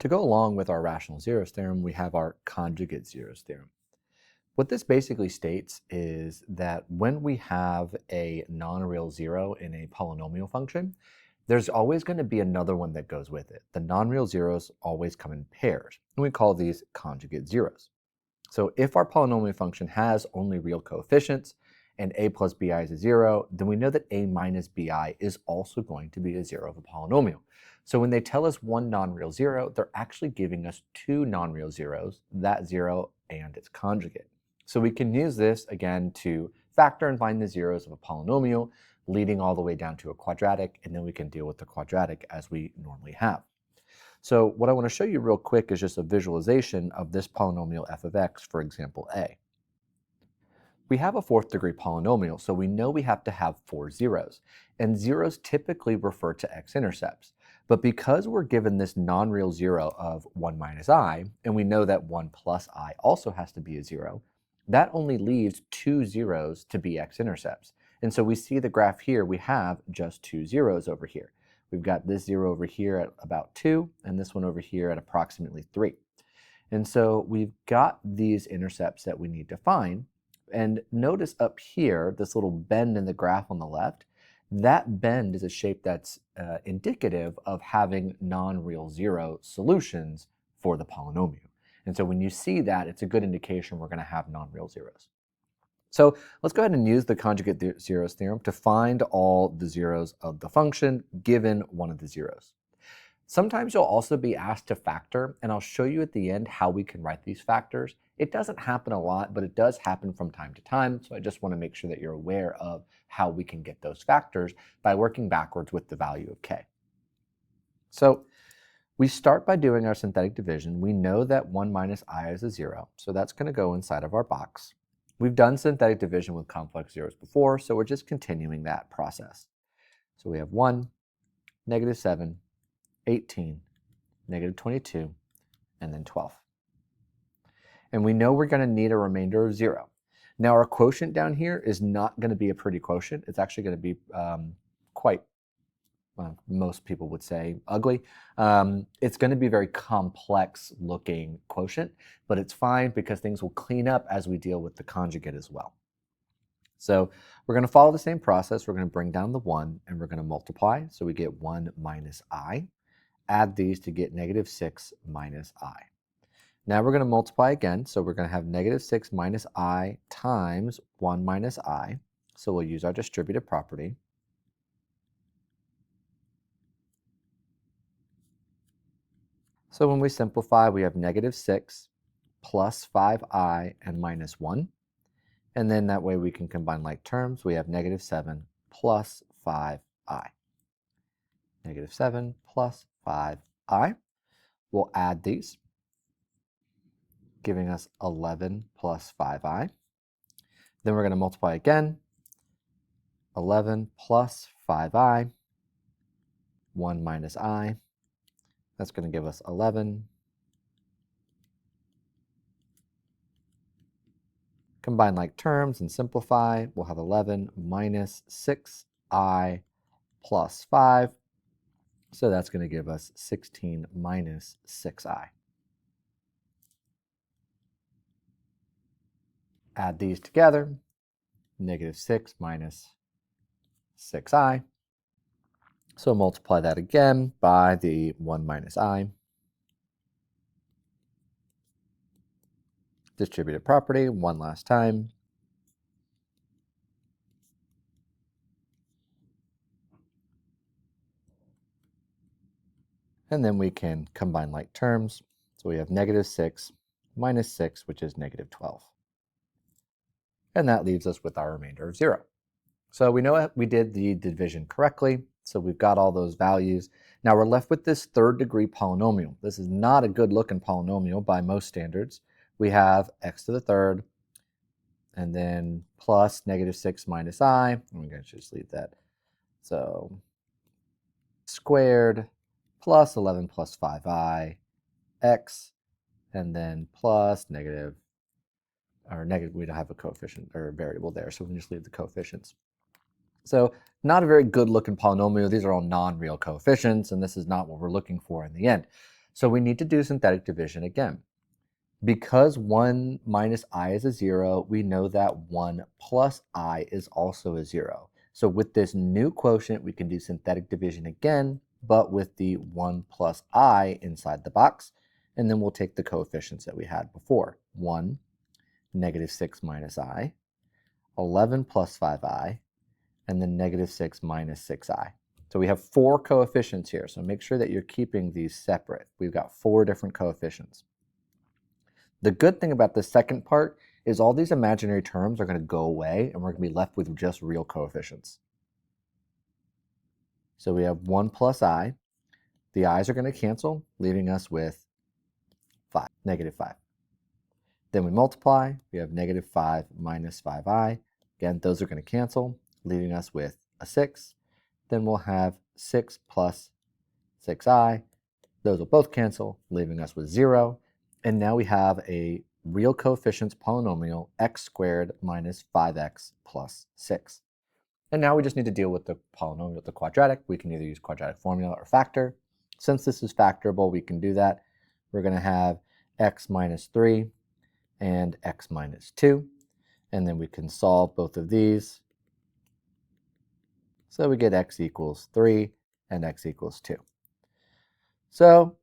To go along with our rational zeros theorem, we have our conjugate zeros theorem. What this basically states is that when we have a non-real zero in a polynomial function, there's always going to be another one that goes with it. The non-real zeros always come in pairs, and we call these conjugate zeros. So if our polynomial function has only real coefficients and a plus bi is a zero, then we know that a minus bi is also going to be a zero of a polynomial. So when they tell us one non-real zero, they're actually giving us two non-real zeros, that zero and its conjugate. So we can use this again to factor and find the zeros of a polynomial, leading all the way down to a quadratic, and then we can deal with the quadratic as we normally have. So what I want to show you real quick is just a visualization of this polynomial f of x, for example, a. We have a fourth degree polynomial, so we know we have to have four zeros, and zeros typically refer to x-intercepts. But because we're given this non-real zero of 1 minus I, and we know that 1 plus I also has to be a zero, that only leaves two zeros to be x-intercepts. And so we see the graph here, we have just two zeros over here. We've got this zero over here at about 2, and this one over here at approximately 3. And so we've got these intercepts that we need to find. And notice up here, this little bend in the graph on the left, that bend is a shape that's indicative of having non-real zero solutions for the polynomial. And so when you see that, it's a good indication we're going to have non-real zeros. So let's go ahead and use the conjugate zeros theorem to find all the zeros of the function given one of the zeros. Sometimes you'll also be asked to factor, and I'll show you at the end how we can write these factors. It doesn't happen a lot, but it does happen from time to time, so I just want to make sure that you're aware of how we can get those factors by working backwards with the value of k. So we start by doing our synthetic division. We know that 1 minus I is a 0, so that's going to go inside of our box. We've done synthetic division with complex zeros before, so we're just continuing that process. So we have 1, negative 7, 18, negative 22, and then 12. And we know we're going to need a remainder of 0. Now our quotient down here is not going to be a pretty quotient. It's actually going to be quite, well, most people would say, ugly. It's going to be a very complex looking quotient, but it's fine because things will clean up as we deal with the conjugate as well. So we're going to follow the same process. We're going to bring down the 1 and we're going to multiply. So we get 1 minus I. Add these to get negative 6 minus I. Now we're going to multiply again, so we're going to have negative 6 minus I times 1 minus I. So we'll use our distributive property. So when we simplify, we have negative 6 plus 5I and minus 1. And then that way we can combine like terms. We have negative 7 plus 5I. Negative 7 plus 5I. We'll add these, giving us 11 plus 5I. Then we're going to multiply again. 11 plus 5I, 1 minus I. That's going to give us 11. Combine like terms and simplify. We'll have 11 minus 6I plus 5. So that's going to give us 16 minus 6I. Add these together. Negative 6 minus 6I. So multiply that again by the 1 minus I. Distributive property one last time. And then we can combine like terms. So we have negative 6 minus 6, which is negative 12. And that leaves us with our remainder of 0. So we know we did the division correctly. So we've got all those values. Now we're left with this third degree polynomial. This is not a good looking polynomial by most standards. We have x to the third, and then plus negative 6 minus I. I'm going to just leave that. So squared plus 11 plus 5I, x, and then plus negative, we don't have a coefficient or a variable there, so we can just leave the coefficients. So not a very good looking polynomial. These are all non-real coefficients, and this is not what we're looking for in the end. So we need to do synthetic division again. Because 1 minus I is a 0, we know that 1 plus I is also a 0. So with this new quotient, we can do synthetic division again, but with the 1 plus I inside the box. And then we'll take the coefficients that we had before. 1, negative 6 minus I, 11 plus 5I, and then negative 6 minus 6I. So we have 4 coefficients here, so make sure that you're keeping these separate. We've got 4 different coefficients. The good thing about the second part is all these imaginary terms are going to go away and we're going to be left with just real coefficients. So we have 1 plus I. The i's are going to cancel, leaving us with 5, negative 5. Then we multiply. We have negative 5 minus 5i. Again, those are going to cancel, leaving us with a 6. Then we'll have 6 plus 6i. Those will both cancel, leaving us with 0. And now we have a real coefficients polynomial, x squared minus 5x plus 6. And now we just need to deal with the polynomial with the quadratic. We can either use quadratic formula or factor. Since this is factorable, we can do that. We're going to have x minus 3 and x minus 2. And then we can solve both of these. So we get x equals 3 and x equals 2. So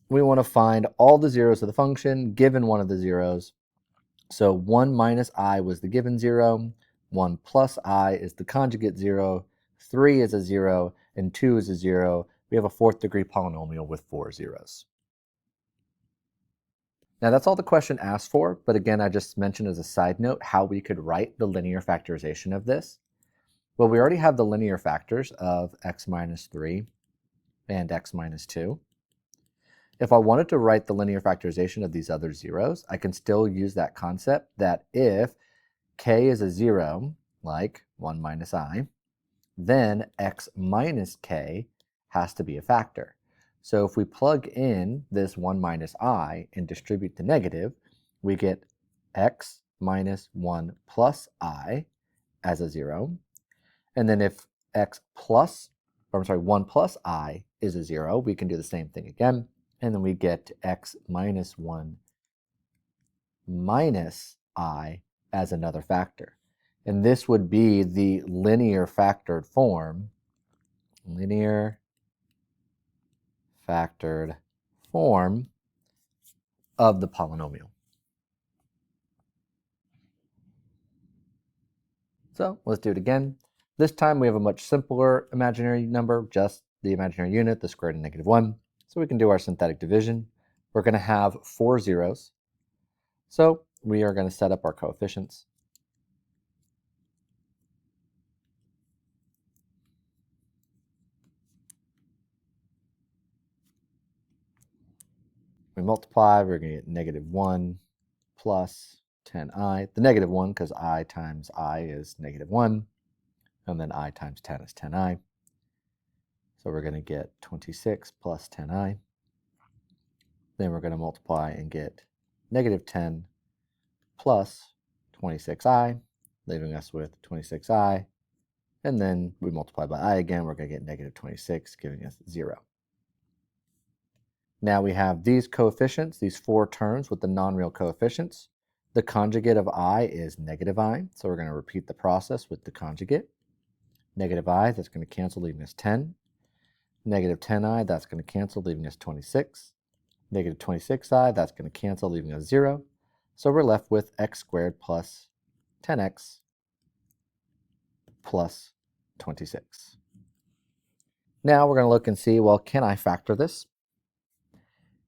we want to find all the zeros of the function given one of the zeros. So 1 minus I was the given 0, 1 plus I is the conjugate 0, 3 is a 0, and 2 is a 0. We have a 4th degree polynomial with 4 zeros. Now that's all the question asked for, but again, I just mentioned as a side note how we could write the linear factorization of this. Well, we already have the linear factors of x minus 3 and x minus 2. If I wanted to write the linear factorization of these other zeros, I can still use that concept that if k is a 0, like 1 minus I, then x minus k has to be a factor. So if we plug in this 1 minus I and distribute the negative, we get x minus 1 plus I as a 0. And then if 1 plus I is a 0, we can do the same thing again. And then we get x minus 1 minus I as another factor. And this would be the linear factored form, of the polynomial. So let's do it again. This time we have a much simpler imaginary number, just the imaginary unit, the square root of negative 1. So we can do our synthetic division. We're going to have 4 zeros. So we are going to set up our coefficients. We multiply, we're going to get negative 1 plus 10i. The negative 1, because I times I is negative 1. And then I times 10 is 10i. So we're going to get 26 plus 10i. Then we're going to multiply and get negative 10 plus 26i, leaving us with 26i. And then we multiply by I again, we're going to get negative 26, giving us 0. Now we have these coefficients, these 4 terms with the non-real coefficients. The conjugate of I is negative I, so we're going to repeat the process with the conjugate. Negative I, that's going to cancel, leaving us 10. Negative 10i, that's going to cancel, leaving us 26. Negative 26i, that's going to cancel, leaving us 0. So we're left with x squared plus 10x plus 26. Now we're going to look and see, well, can I factor this?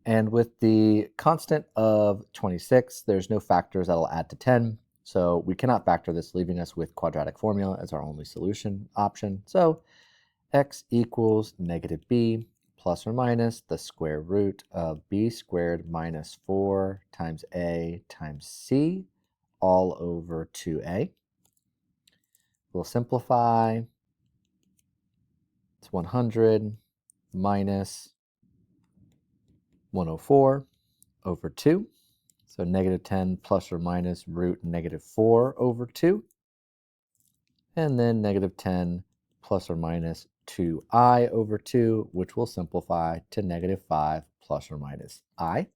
And with the constant of 26, there's no factors that'll add to 10. So we cannot factor this, leaving us with quadratic formula as our only solution option. So x equals negative b plus or minus the square root of b squared minus 4 times a times c all over 2a. We'll simplify. It's 100 minus 104 over 2. So negative 10 plus or minus root negative 4 over 2. And then negative 10 plus or minus 2i over 2, which will simplify to negative 5 plus or minus I.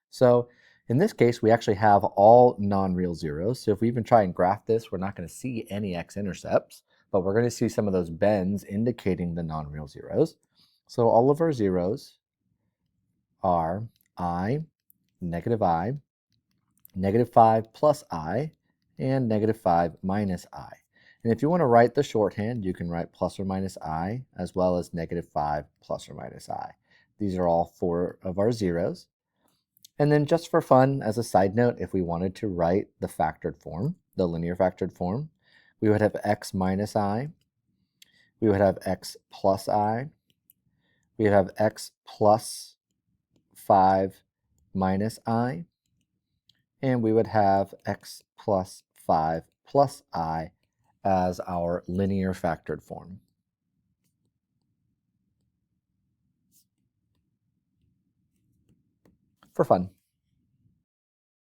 So in this case, we actually have all non-real zeros. So if we even try and graph this, we're not going to see any x-intercepts, but we're going to see some of those bends indicating the non-real zeros. So all of our zeros are I, negative 5 plus I, and negative 5 minus I. And if you want to write the shorthand, you can write plus or minus I, as well as negative 5 plus or minus I. These are all 4 of our zeros. And then just for fun, as a side note, if we wanted to write the factored form, the linear factored form, we would have x minus I, we would have x plus I, we would have x plus 5 minus I, and we would have x plus 5 plus I as our linear factored form. For fun.